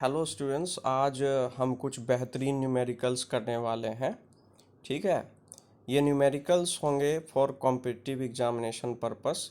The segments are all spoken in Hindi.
हेलो स्टूडेंट्स, आज हम कुछ बेहतरीन न्यूमेरिकल्स करने वाले हैं। ठीक है। ये न्यूमेरिकल्स होंगे फॉर कॉम्पिटिटिव एग्जामिनेशन पर्पस।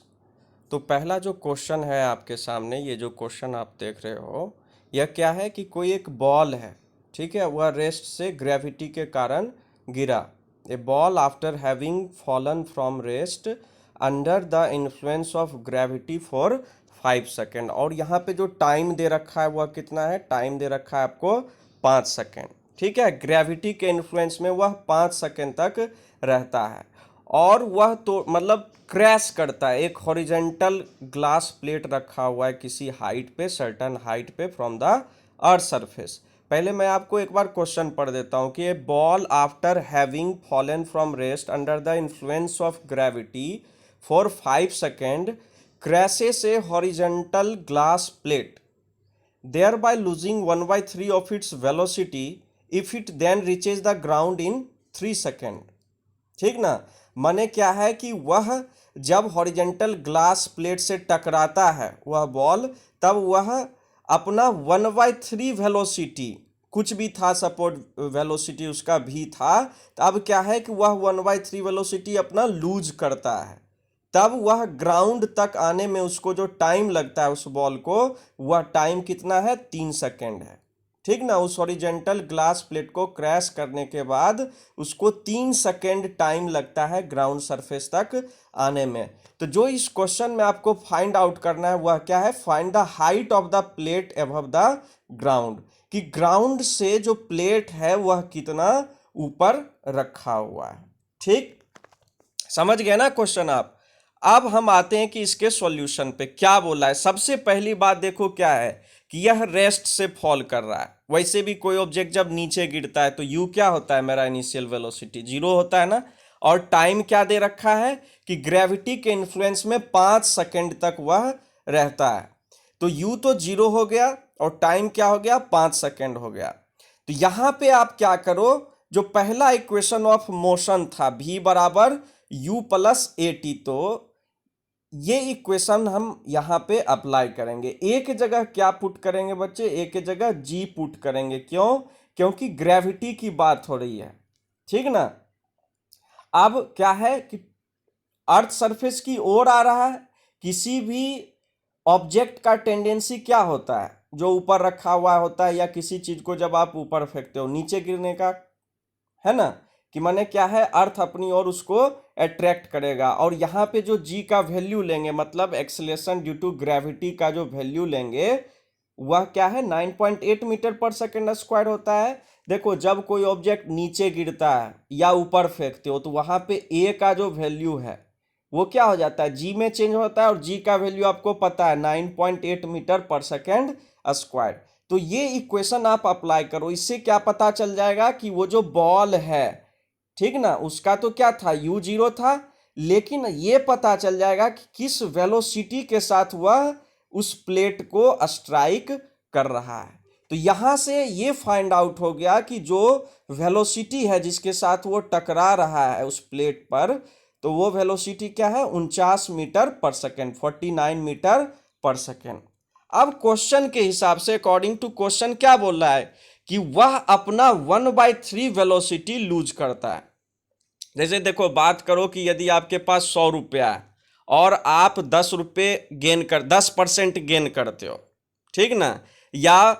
तो पहला जो क्वेश्चन है आपके सामने, ये जो क्वेश्चन आप देख रहे हो, यह क्या है कि कोई एक बॉल है। ठीक है, वह रेस्ट से ग्रेविटी के कारण गिरा। A ball after having fallen from rest under the influence of gravity for 5 second. और यहाँ पे जो टाइम दे रखा है वह कितना है? टाइम दे रखा है आपको 5 सेकेंड। ठीक है, ग्रेविटी के इन्फ्लुएंस में वह 5 सेकेंड तक रहता है और वह तो मतलब क्रैश करता है। एक हॉरिजेंटल ग्लास प्लेट रखा हुआ है किसी हाइट पे, सर्टन हाइट पे फ्रॉम द अर्थ सरफेस। पहले मैं आपको एक बार क्वेश्चन पढ़ देता हूँ कि a ball after having fallen from rest under the influence of gravity for 5 second crashes a horizontal glass plate, thereby losing 1/3 of its velocity if it then reaches the ground in 3 second. ठीक ना? माने क्या है कि वह जब हॉरिजेंटल ग्लास प्लेट से टकराता है वह बॉल, तब वह अपना 1/3 वेलोसिटी, कुछ भी था, सपोर्ट वेलोसिटी उसका भी था, तो अब क्या है कि वह 1/3 वेलोसिटी अपना लूज करता है। तब वह ग्राउंड तक आने में उसको जो टाइम लगता है उस बॉल को, वह टाइम कितना है? 3 सेकेंड है। ठीक ना? उस हॉरिजेंटल ग्लास प्लेट को क्रैश करने के बाद उसको 3 सेकेंड टाइम लगता है ग्राउंड सरफेस तक आने में। तो जो इस क्वेश्चन में आपको फाइंड आउट करना है वह क्या है? Find the height of the plate above the ground, कि ग्राउंड से जो प्लेट है वह कितना ऊपर रखा हुआ है। ठीक, समझ गए ना क्वेश्चन आप? अब हम आते हैं कि इसके सॉल्यूशन पे क्या बोला है। सबसे पहली बात देखो क्या है कि यह रेस्ट से फॉल कर रहा है। वैसे भी कोई ऑब्जेक्ट जब नीचे गिरता है तो यू क्या होता है? मेरा इनिशियल वेलोसिटी 0 होता है ना। और टाइम क्या दे रखा है कि ग्रेविटी के इन्फ्लुएंस में 5 सेकेंड तक वह रहता है। तो यू तो 0 हो गया और टाइम क्या हो गया? 5 सेकेंड हो गया। तो यहां पे आप क्या करो, जो पहला इक्वेशन ऑफ मोशन था v बराबर u प्लस ए टी, तो ये इक्वेशन हम यहां पे अप्लाई करेंगे। एक जगह क्या पुट करेंगे बच्चे? एक जगह g पुट करेंगे। क्यों? क्योंकि ग्रेविटी की बात हो रही है। ठीक ना? अब क्या है कि अर्थ सरफेस की ओर आ रहा है। किसी भी ऑब्जेक्ट का टेंडेंसी क्या होता है? जो ऊपर रखा हुआ होता है या किसी चीज को जब आप ऊपर फेंकते हो, नीचे गिरने का, है ना? कि माने क्या है, अर्थ अपनी ओर उसको अट्रैक्ट करेगा। और यहाँ पे जो जी का वैल्यू लेंगे, मतलब एक्सेलेरेशन ड्यू टू ग्रेविटी का जो वैल्यू लेंगे, वह क्या है? 9.8 मीटर पर सेकेंड स्क्वायर होता है। देखो, जब कोई ऑब्जेक्ट नीचे गिरता है या ऊपर फेंकते हो तो वहां पे ए का जो वैल्यू है वो क्या हो जाता है? जी में चेंज होता है, और जी का वैल्यू आपको पता है 9.8 मीटर पर सेकेंड स्क्वायर। तो ये इक्वेशन आप अप्लाई करो, इससे क्या पता चल जाएगा कि वो जो बॉल है, ठीक ना, उसका तो क्या था? u 0 था, लेकिन ये पता चल जाएगा कि किस वेलोसिटी के साथ वह उस प्लेट को स्ट्राइक कर रहा है। तो यहां से ये फाइंड आउट हो गया कि जो वेलोसिटी है जिसके साथ वो टकरा रहा है उस प्लेट पर, तो वो वेलोसिटी क्या है? 49 मीटर पर सेकेंड, 49 मीटर पर सेकेंड। अब क्वेश्चन के हिसाब से, अकॉर्डिंग टू क्वेश्चन, क्या बोल रहा है कि वह अपना 1/3 वेलोसिटी लूज करता है। जैसे देखो, बात करो कि यदि आपके पास 100 रुपया है और आप 10 रुपये गेन कर 10% गेन करते हो, ठीक ना? या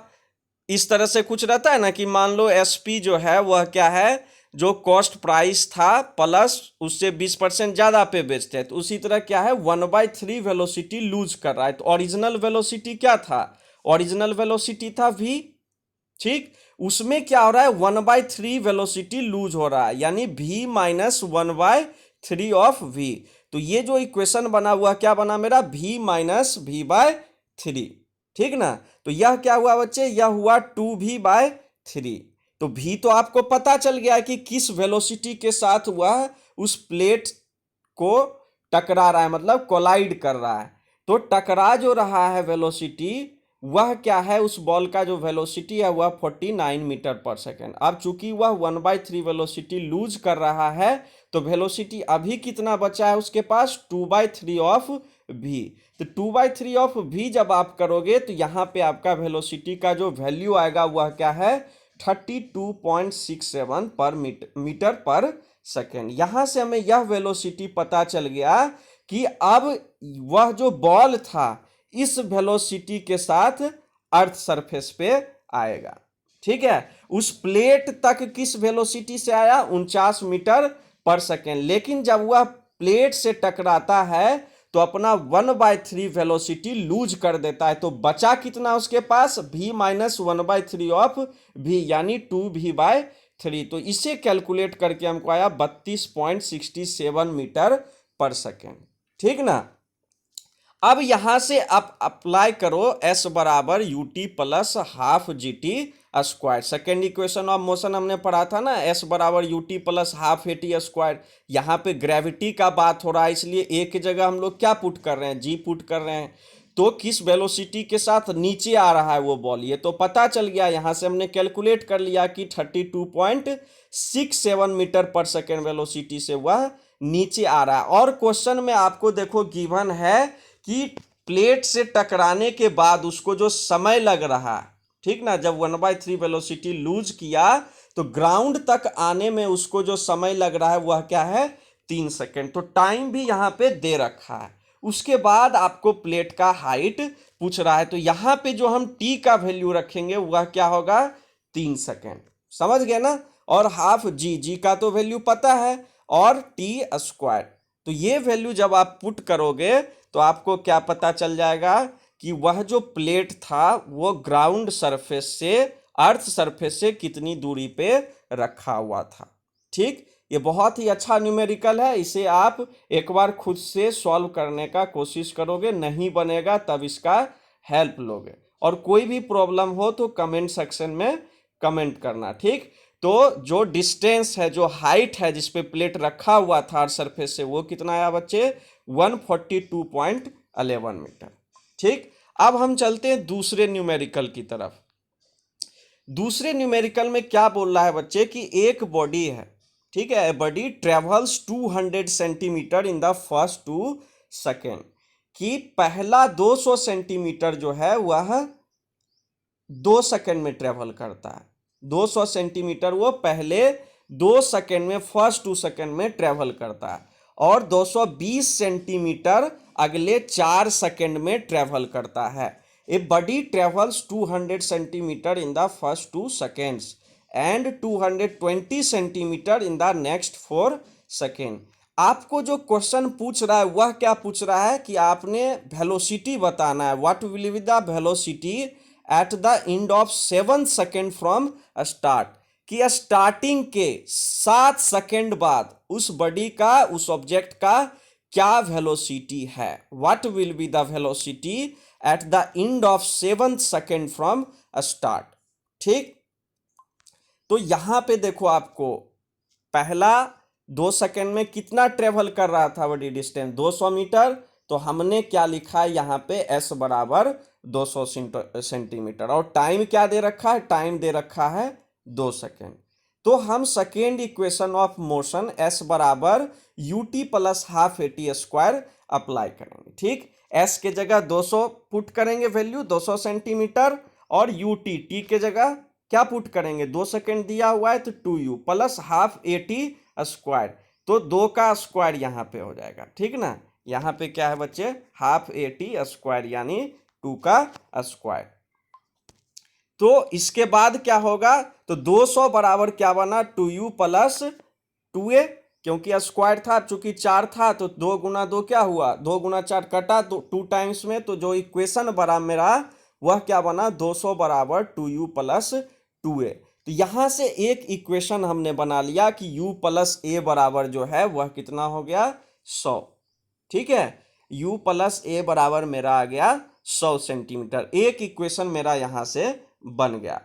इस तरह से कुछ रहता है ना कि मान लो एसपी जो है वह क्या है, जो कॉस्ट प्राइस था प्लस उससे 20% ज्यादा पे बेचते हैं, तो उसी तरह क्या है, 1/3 वेलोसिटी लूज कर रहा है। तो ओरिजिनल वेलोसिटी क्या था? ओरिजिनल वेलोसिटी था v। ठीक, उसमें क्या हो रहा है? 1/3 वेलोसिटी लूज हो रहा है, यानी v माइनस 1/3 ऑफ v। तो ये जो इक्वेशन बना हुआ क्या बना मेरा? v minus v/3। ठीक ना? तो यह क्या हुआ बच्चे? यह हुआ 2v/3। तो v तो आपको पता चल गया कि किस वेलोसिटी के साथ वह उस प्लेट को टकरा रहा है, मतलब कोलाइड कर रहा है। तो टकरा जो रहा है वेलोसिटी, वह क्या है? उस बॉल का जो वेलोसिटी है वह 49 मीटर पर सेकेंड। अब चूंकि वह 1/3 वेलोसिटी लूज कर रहा है, तो वेलोसिटी अभी कितना बचा है उसके पास? 2/3 ऑफ v। तो 2/3 ऑफ v जब आप करोगे तो यहाँ पे आपका वेलोसिटी का जो वैल्यू आएगा वह क्या है 32.67 पर मीटर पर सेकेंड। यहां से हमें यह वेलोसिटी पता चल गया कि अब वह जो बॉल था इस वेलोसिटी के साथ अर्थ सरफेस पे आएगा। ठीक है, उस प्लेट तक किस वेलोसिटी से आया 49 मीटर पर सेकेंड, लेकिन जब वह प्लेट से टकराता है तो अपना 1/3 वेलोसिटी लूज कर देता है। तो बचा कितना उसके पास v माइनस 1/3 ऑफ v यानी 2v/3। तो इसे कैलकुलेट करके हमको आया 32.67 मीटर पर सेकेंड। ठीक ना। अब यहां से आप अप्लाई करो s बराबर U T plus half G T square. Second equation of motion हमने पढ़ा था ना, s बराबर U T plus half A T square. यहां पे ग्रेविटी का बात हो रहा है, इसलिए a की जगह हम लोग क्या पुट कर रहे हैं, g पुट कर रहे हैं। तो किस वेलोसिटी के साथ नीचे आ रहा है वो बॉल, ये तो पता चल गया। यहां से हमने कैलकुलेट कर लिया कि 32.67 मीटर पर सेकेंड वेलोसिटी से वह नीचे आ रहा है। और क्वेश्चन में आपको देखो गिवन है कि प्लेट से टकराने के बाद उसको जो समय लग रहा है, ठीक ना, जब 1/3 वेलोसिटी लूज किया तो ग्राउंड तक आने में उसको जो समय लग रहा है वह क्या है 3 सेकेंड। तो टाइम भी यहां पे दे रखा है। उसके बाद आपको प्लेट का हाइट पूछ रहा है, तो यहां पे जो हम टी का वैल्यू रखेंगे वह क्या होगा 3 सेकेंड। समझ गए ना। और हाफ जी का तो वैल्यू पता है, और टी स्क्वायर। तो ये वैल्यू जब आप पुट करोगे तो आपको क्या पता चल जाएगा कि वह जो प्लेट था वो ग्राउंड सरफेस से अर्थ सरफेस से कितनी दूरी पे रखा हुआ था। ठीक, ये बहुत ही अच्छा न्यूमेरिकल है। इसे आप एक बार खुद से सॉल्व करने का कोशिश करोगे, नहीं बनेगा तब इसका हेल्प लोगे। और कोई भी प्रॉब्लम हो तो कमेंट सेक्शन में कमेंट करना। ठीक, तो जो डिस्टेंस है, जो हाइट है जिस पे प्लेट रखा हुआ था अर्थ सरफेस से, वो कितना आया बच्चे 142.11 मीटर। ठीक, अब हम चलते हैं दूसरे न्यूमेरिकल की तरफ। दूसरे न्यूमेरिकल में क्या बोल रहा है बच्चे कि एक बॉडी है, ठीक है, body travels 200 centimetre in the first 2 second, कि पहला 200 सेंटीमीटर जो है वह 2 सेकेंड में ट्रेवल करता है। 200 सेंटीमीटर वो पहले 2 सेकेंड में, फर्स्ट 2 सेकेंड में ट्रेवल करता है, और 220 सेंटीमीटर अगले 4 सेकेंड में ट्रेवल करता है। A body travels 200 centimetre in the first 2 seconds and 220 centimetre in the next 4 second. आपको जो क्वेश्चन पूछ रहा है वह क्या पूछ रहा है कि आपने वेलोसिटी बताना है। What will be the velocity at the end of 7 second from start, कि स्टार्टिंग के 7 सेकेंड बाद उस बॉडी का, उस ऑब्जेक्ट का क्या वेलोसिटी है। What will be the velocity at the end of 7 second from start. ठीक, तो यहां पे देखो, आपको पहला 2 सेकेंड में कितना ट्रेवल कर रहा था बॉडी डिस्टेंस 200 मीटर। तो हमने क्या लिखा है यहाँ पे s बराबर 200 सेंटीमीटर, और टाइम क्या दे रखा है, टाइम दे रखा है 2 सेकेंड। तो हम second equation of motion s बराबर U T plus half A T square apply करेंगे। ठीक, s के जगह 200 पुट करेंगे वैल्यू 200 सेंटीमीटर, और यू टी के जगह क्या पुट करेंगे 2 सेकेंड दिया हुआ है तो 2u plus half A T square. तो 2 का स्क्वायर यहाँ पे हो जाएगा। ठीक ना, यहाँ पे क्या है बच्चे हाफ ए टी स्क्वायर यानी 2 का स्क्वायर। तो इसके बाद क्या होगा, तो 200 बराबर क्या बना 2u प्लस 2a, क्योंकि स्क्वायर था, चूंकि 4 था तो 2 गुना 2 क्या हुआ 2 गुना 4 कटा तो 2 टाइम्स में, तो जो इक्वेशन बना मेरा वह क्या बना 200 बराबर 2u प्लस 2a। तो यहां से एक इक्वेशन हमने बना लिया कि u प्लस a बराबर जो है वह कितना हो गया 100। ठीक है, u प्लस a बराबर मेरा आ गया 100 सेंटीमीटर। एक इक्वेशन मेरा यहां से बन गया।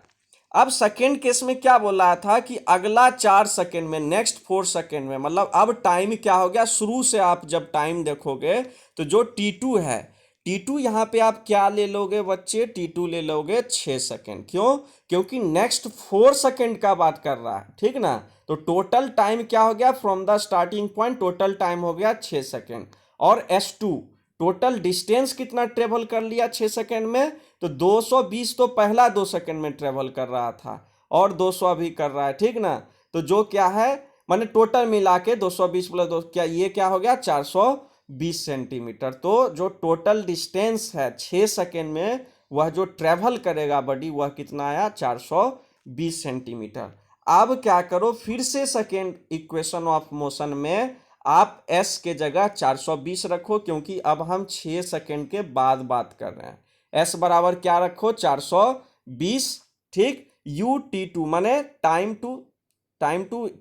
अब सेकेंड केस में क्या बोल रहा था कि अगला 4 सेकेंड में, नेक्स्ट 4 सेकेंड में, मतलब अब टाइम क्या हो गया, शुरू से आप जब टाइम देखोगे तो जो t2 है, t2 यहाँ पे आप क्या ले लोगे बच्चे, t2 ले लोगे 6 सेकेंड। क्यों, क्योंकि नेक्स्ट 4 सेकेंड का बात कर रहा है। ठीक ना, तो टोटल टाइम क्या हो गया from the starting point, total time हो गया 6 सेकेंड। और s2 टोटल डिस्टेंस कितना ट्रेवल कर लिया 6 सेकेंड में, तो 220 तो पहला 2 सेकेंड में ट्रेवल कर रहा था और 200 अभी कर रहा है, ठीक ना। तो जो क्या है, माने टोटल मिला के 220 प्लस 2 क्या, ये क्या हो गया 420 सेंटीमीटर। तो जो टोटल डिस्टेंस है 6 सेकेंड में वह जो ट्रेवल करेगा बॉडी वह कितना आया 420 सेंटीमीटर। अब क्या करो, फिर से सेकेंड इक्वेशन ऑफ मोशन में आप s के जगह 420 रखो, क्योंकि अब हम 6 सेकेंड के बाद बात कर रहे हैं। s बराबर क्या रखो 420, ठीक। u t2 माने टाइम टू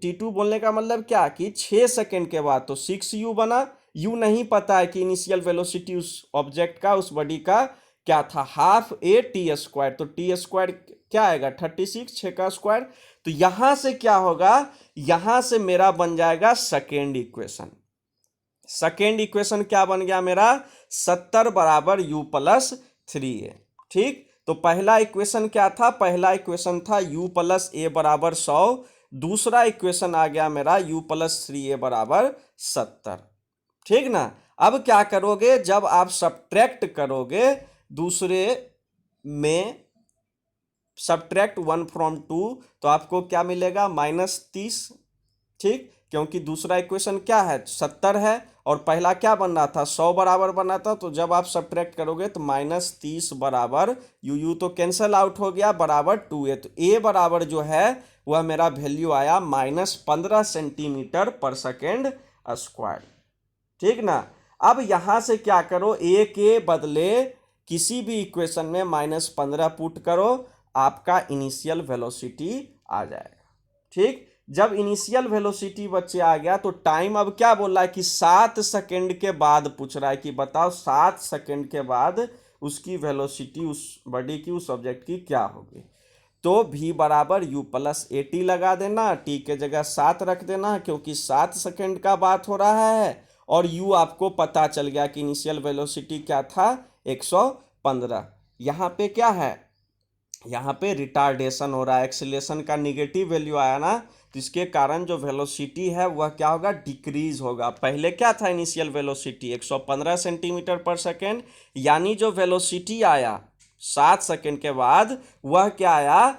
t2 बोलने का मतलब क्या कि 6 सेकेंड के बाद, तो 6u बना। u नहीं पता है कि इनिशियल वेलोसिटी उस ऑब्जेक्ट का, उस बॉडी का क्या था, हाफ a टी स्क्वायर। तो टी स्क्वायर क्या आएगा 36, 6 का स्क्वायर। तो यहां से क्या होगा, यहां से मेरा बन जाएगा सेकेंड इक्वेशन। सेकेंड इक्वेशन क्या बन गया मेरा, 70 बराबर u प्लस 3a, ठीक। तो पहला इक्वेशन क्या था, पहला इक्वेशन था u प्लस a बराबर 100। दूसरा इक्वेशन आ गया मेरा u प्लस 3a बराबर 70, ठीक ना। अब क्या करोगे, जब आप सब्ट्रैक्ट करोगे दूसरे में, सब्ट्रैक्ट 1 फ्रॉम 2, तो आपको क्या मिलेगा -30, ठीक। क्योंकि दूसरा इक्वेशन क्या है 70 है और पहला क्या बन रहा था 100 बराबर बना था। तो जब आप सब्ट्रैक्ट करोगे तो -30 बराबर यू तो कैंसल आउट हो गया, बराबर 2a। तो a बराबर जो है वह मेरा वैल्यू आया -15 सेंटीमीटर पर सेकेंड स्क्वायर, ठीक ना। अब यहां से क्या करो, a के बदले किसी भी इक्वेशन में -15 पुट करो, आपका इनिशियल वेलोसिटी आ जाएगा, ठीक। जब इनिशियल वेलोसिटी बच्चे आ गया तो टाइम अब क्या बोल रहा है कि 7 सेकेंड के बाद पूछ रहा है कि बताओ 7 सेकेंड के बाद उसकी वेलोसिटी, उस बॉडी की, उस ऑब्जेक्ट की क्या होगी। तो v बराबर u प्लस 80 लगा देना, t के जगह 7 रख देना, क्योंकि 7 सेकेंड का बात हो रहा है। और u आपको पता चल गया कि इनिशियल वेलोसिटी क्या था 115। यहाँ पे क्या है, यहाँ पे रिटार्डेशन हो रहा है, एक्सीलरेशन का निगेटिव वैल्यू आया ना, तो इसके कारण जो वेलोसिटी है वह क्या होगा, डिक्रीज होगा। पहले क्या था इनिशियल वेलोसिटी 115 सेंटीमीटर पर सेकेंड, यानी जो वेलोसिटी आया 7 सेकेंड के बाद वह क्या आया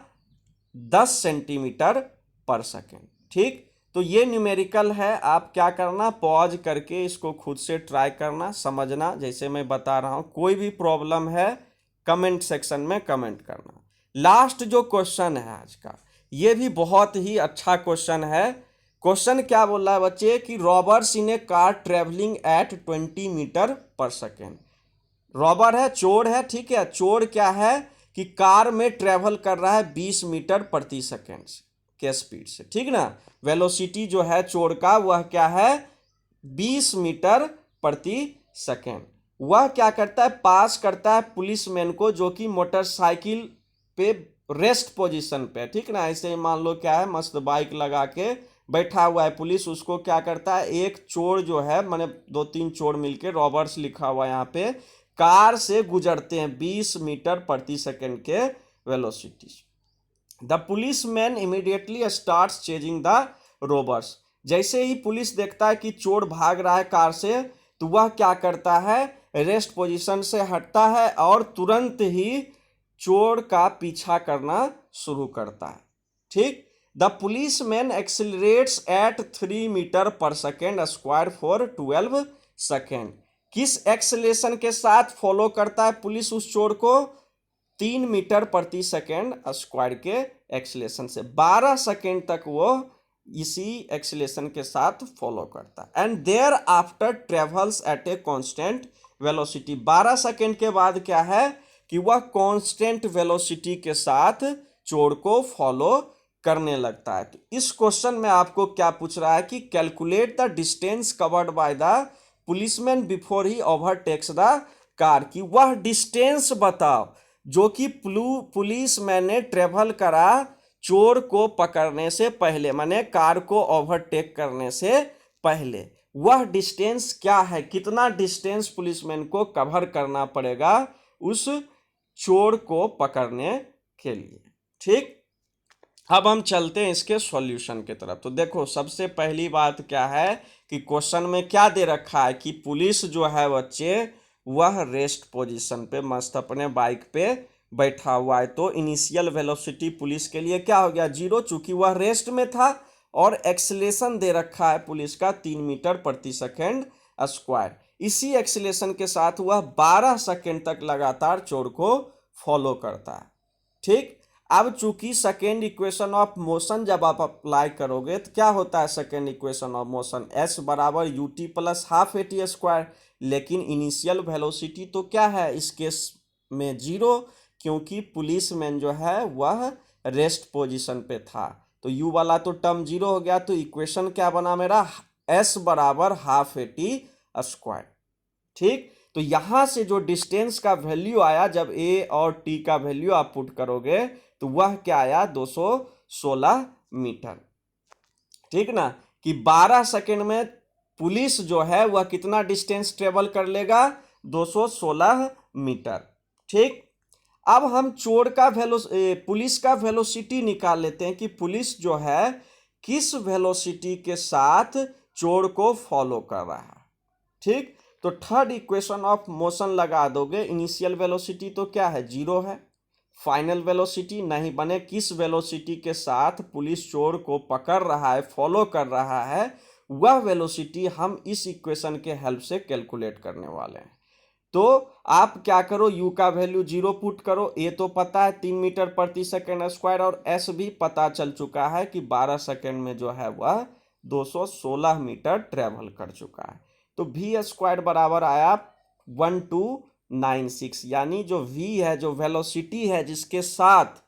10 सेंटीमीटर पर सेकेंड, ठीक। तो ये न्यूमेरिकल है, आप क्या करना, पॉज करके इसको खुद से ट्राई करना, समझना जैसे मैं बता रहा हूं। कोई भी प्रॉब्लम है कमेंट सेक्शन में कमेंट करना। लास्ट जो क्वेश्चन है आज का, ये भी बहुत ही अच्छा क्वेश्चन है। क्वेश्चन क्या बोल रहा है बच्चे कि robbers in a car travelling at 20 metre पर सेकेंड। रॉबर है, चोर है, ठीक है। चोर क्या है कि कार में ट्रेवल कर रहा है 20 मीटर प्रति सेकेंड के स्पीड से, ठीक ना। वेलोसिटी जो है चोर का वह क्या है 20 मीटर प्रति सेकेंड। वह क्या करता है, पास करता है पुलिसमैन को जो कि मोटरसाइकिल पे रेस्ट पोजीशन पे, ठीक ना। ऐसे ही मान लो क्या है, मस्त बाइक लगा के बैठा हुआ है पुलिस, उसको क्या करता है, एक चोर जो है, माने 2-3 चोर मिलके, रॉबर्स लिखा हुआ है यहाँ पे, कार से गुजरते हैं 20 मीटर प्रति सेकेंड के velocity. The police man immediately starts chasing the robbers. जैसे ही पुलिस देखता है कि चोर भाग रहा है कार से, तो वह क्या करता है, रेस्ट पोजीशन से हटता है और तुरंत ही चोर का पीछा करना शुरू करता है, ठीक। The policeman accelerates at 3 metre पर सेकेंड स्क्वायर फॉर 12 सेकेंड। किस एक्सेलेरेशन के साथ फॉलो करता है पुलिस उस चोर को, 3 मीटर प्रति सेकेंड स्क्वायर के एक्सेलेरेशन से 12 सेकेंड तक वो इसी एक्सेलेरेशन के साथ फॉलो करता है। And thereafter travels at a constant velocity. 12 second के बाद क्या है कि वह कांस्टेंट वेलोसिटी के साथ चोर को फॉलो करने लगता है। तो इस क्वेश्चन में आपको क्या पूछ रहा है कि calculate the distance covered by the policeman before he overtakes the car. की वह डिस्टेंस बताओ जो कि पुलिसमैन ने ट्रेवल करा चोर को पकड़ने से पहले, माने कार को ओवरटेक करने से पहले। वह डिस्टेंस क्या है, कितना डिस्टेंस पुलिसमैन को कवर करना पड़ेगा उस चोर को पकड़ने के लिए, ठीक। अब हम चलते हैं इसके सॉल्यूशन की तरफ। तो देखो सबसे पहली बात क्या है कि क्वेश्चन में क्या दे रखा है कि पुलिस जो है बच्चे वह रेस्ट पोजीशन पे मस्त अपने बाइक पे बैठा हुआ है। तो इनिशियल वेलोसिटी पुलिस के लिए क्या हो गया, 0, चूंकि वह रेस्ट में था। और एक्सीलरेशन दे रखा है पुलिस का 3 मीटर प्रति सेकेंड स्क्वायर। इसी एक्सीलरेशन के साथ वह 12 सेकेंड तक लगातार चोर को फॉलो करता है। ठीक, अब चूंकि सेकेंड इक्वेशन ऑफ मोशन जब आप अप्लाई करोगे तो क्या होता है, second equation of motion s बराबर U T plus half A T square. लेकिन इनिशियल वेलोसिटी तो क्या है इस केस में 0, क्योंकि पुलिस मैन जो है वह रेस्ट पोजीशन पे था। तो u वाला तो टर्म 0 हो गया। तो इक्वेशन क्या बना मेरा, s बराबर हाफ ए टी स्क्वायर। ठीक, तो यहां से जो डिस्टेंस का वैल्यू आया, जब a और t का वैल्यू आप पुट करोगे तो वह क्या आया, 216 मीटर। ठीक ना, कि 12 सेकेंड में पुलिस जो है वह कितना डिस्टेंस ट्रेवल कर लेगा, 216 मीटर। ठीक, अब हम चोर का पुलिस का वेलोसिटी निकाल लेते हैं कि पुलिस जो है किस वेलोसिटी के साथ चोर को फॉलो कर रहा है। ठीक, तो थर्ड इक्वेशन ऑफ मोशन लगा दोगे। इनिशियल वेलोसिटी तो क्या है, 0 है। फाइनल वेलोसिटी नहीं बने, किस वेलोसिटी के साथ पुलिस चोर को पकड़ रहा है, फॉलो कर रहा है, वह वेलोसिटी हम इस इक्वेशन के हेल्प से कैलकुलेट करने वाले हैं। तो आप क्या करो, u का वैल्यू 0 पुट करो। a तो पता है 3 मीटर प्रति सेकेंड स्क्वायर, और s भी पता चल चुका है कि 12 सेकेंड में जो है वह 216 मीटर ट्रेवल कर चुका है। तो v स्क्वायर बराबर आया 1296, यानी जो v है, जो वेलोसिटी है जिसके साथ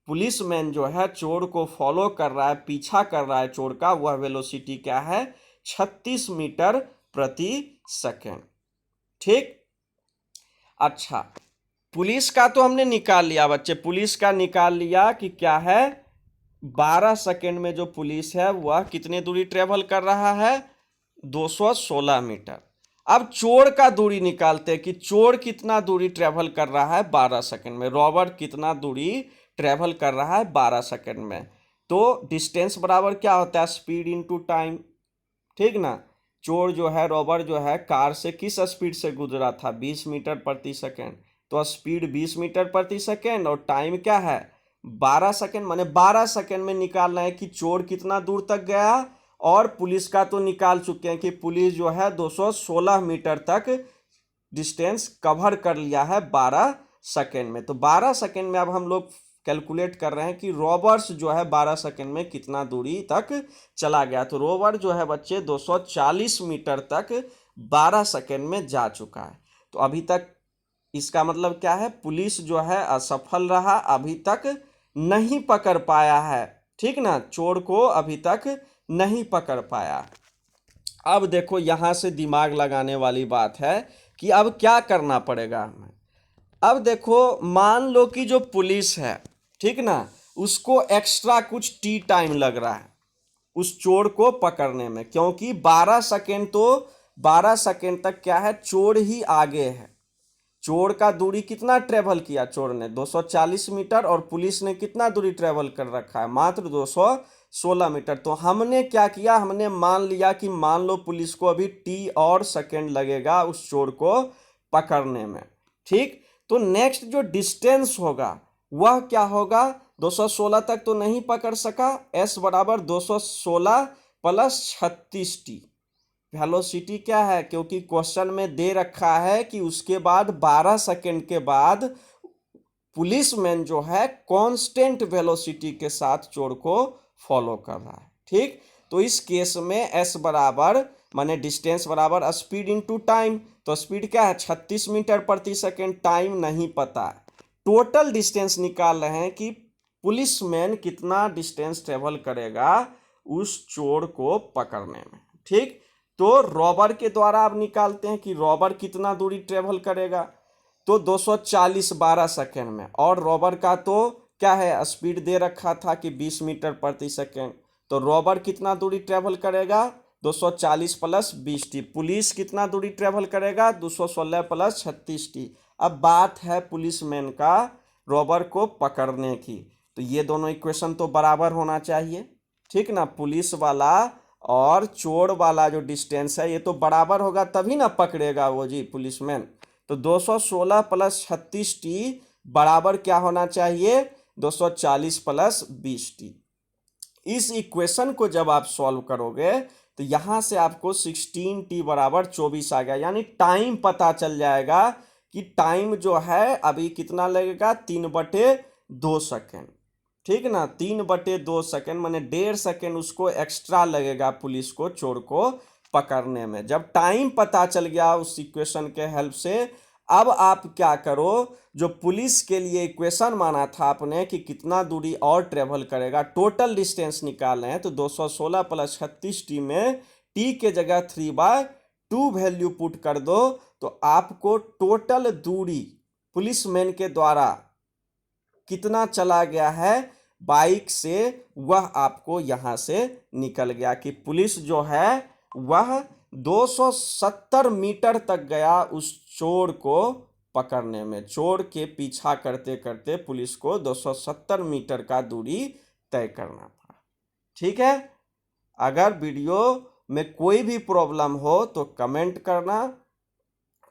पुलिस मैन जो है चोर को फॉलो कर रहा है, पीछा कर रहा है चोर का, वह वेलोसिटी क्या है, 36 मीटर प्रति सेकेंड। ठीक, अच्छा, पुलिस का तो हमने निकाल लिया बच्चे, पुलिस का निकाल लिया कि क्या है, 12 सेकेंड में जो पुलिस है वह कितने दूरी ट्रेवल कर रहा है, 216 मीटर। अब चोर का दूरी निकालते हैं कि चोर कितना दूरी ट्रेवल कर रहा है 12 सेकेंड में, रॉबर कितना दूरी ट्रेवल कर रहा है 12 सेकेंड में। तो डिस्टेंस बराबर क्या होता है, स्पीड इनटू टाइम। ठीक ना, चोर जो है, रॉबर जो है, कार से किस स्पीड से गुजरा था, 20 मीटर प्रति सेकेंड। तो स्पीड 20 मीटर प्रति सेकेंड और टाइम क्या है, 12 सेकेंड। माने 12 सेकेंड में निकालना है कि चोर कितना दूर तक गया। और पुलिस का तो निकाल चुके हैं कि पुलिस जो है 216 मीटर तक डिस्टेंस कवर कर लिया है 12 सेकेंड में। तो 12 सेकेंड में अब हम लोग कैलकुलेट कर रहे हैं कि रोबर्स जो है 12 सेकेंड में कितना दूरी तक चला गया। तो रोबर जो है बच्चे 240 मीटर तक 12 सेकेंड में जा चुका है। तो अभी तक इसका मतलब क्या है, पुलिस जो है असफल रहा, अभी तक नहीं पकड़ पाया है। ठीक ना, चोर को अभी तक नहीं पकड़ पाया। अब देखो यहां से दिमाग लगाने वाली बात है कि अब क्या करना पड़ेगा हमें। अब देखो, मान लो कि जो पुलिस है, ठीक ना, उसको एक्स्ट्रा कुछ टी टाइम लग रहा है उस चोर को पकड़ने में, क्योंकि 12 सेकेंड तक क्या है, चोर ही आगे है। चोर का दूरी कितना ट्रेवल किया, चोर ने 240 मीटर, और पुलिस ने कितना दूरी ट्रेवल कर रखा है, मात्र 216 मीटर। तो हमने क्या किया, हमने मान लिया कि मान लो पुलिस को अभी टी और सेकेंड लगेगा उस चोर को पकड़ने में। ठीक, तो नेक्स्ट जो डिस्टेंस होगा वह क्या होगा, 216 तक तो नहीं पकड़ सका, s बराबर 216 प्लस 36t। वेलोसिटी क्या है, क्योंकि क्वेश्चन में दे रखा है कि उसके बाद 12 सेकेंड के बाद पुलिस मैन जो है कांस्टेंट वेलोसिटी के साथ चोर को फॉलो कर रहा है। ठीक, तो इस केस में s बराबर माने डिस्टेंस बराबर स्पीड इनटू टाइम। तो स्पीड क्या है, 36 मीटर प्रति सेकेंड, टाइम नहीं पता, टोटल डिस्टेंस निकाल रहे हैं कि पुलिस मैन कितना डिस्टेंस ट्रेवल करेगा उस चोर को पकड़ने में। ठीक, तो रॉबर के द्वारा आप निकालते हैं कि रॉबर कितना दूरी ट्रेवल करेगा। तो 240 12 सेकेंड में, और रॉबर का तो क्या है, स्पीड दे रखा था कि 20 मीटर प्रति सेकेंड। तो रॉबर कितना दूरी ट्रेवल करेगा, 240 प्लस 20t। पुलिस कितना दूरी ट्रेवल करेगा, 216 प्लस 36t। अब बात है पुलिस मैन का रॉबर को पकड़ने की, तो ये दोनों इक्वेशन तो बराबर होना चाहिए। ठीक ना, पुलिस वाला और चोर वाला जो डिस्टेंस है ये तो बराबर होगा, तभी ना पकड़ेगा वो जी पुलिसमैन। तो 216 प्लस 36t बराबर क्या होना चाहिए, 240 प्लस 20t। इस इक्वेशन को जब आप सॉल्व करोगे तो यहां से आपको 16t बराबर 24 आ गया, यानी टाइम पता चल जाएगा कि टाइम जो है अभी कितना लगेगा, 3/2 सेकेंड। ठीक ना, 3/2 सेकेंड माने 1.5 सेकेंड उसको एक्स्ट्रा लगेगा पुलिस को चोर को पकड़ने में। जब टाइम पता चल गया उस इक्वेशन के हेल्प से, अब आप क्या करो, जो पुलिस के लिए इक्वेशन माना था आपने कि कितना दूरी और ट्रेवल करेगा, टोटल डिस्टेंस निकाल रहे हैं, तो 216 प्लस 36t में t के जगह 3/2 वैल्यू पुट कर दो, तो आपको टोटल दूरी पुलिसमैन के द्वारा कितना चला गया है बाइक से, वह आपको यहां से निकल गया कि पुलिस जो है वह 270 मीटर तक गया उस चोर को पकड़ने में। चोर के पीछा करते करते पुलिस को 270 मीटर का दूरी तय करना पड़ा। ठीक है, अगर वीडियो में कोई भी प्रॉब्लम हो तो कमेंट करना।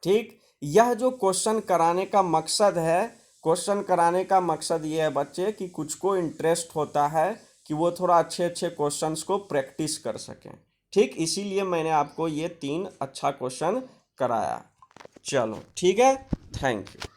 ठीक, यह जो क्वेश्चन कराने का मकसद है, क्वेश्चन कराने का मकसद ये है बच्चे कि कुछ को इंटरेस्ट होता है कि वो थोड़ा अच्छे अच्छे क्वेश्चंस को प्रैक्टिस कर सकें। ठीक, इसीलिए मैंने आपको ये 3 अच्छा क्वेश्चन कराया। चलो ठीक है, थैंक यू।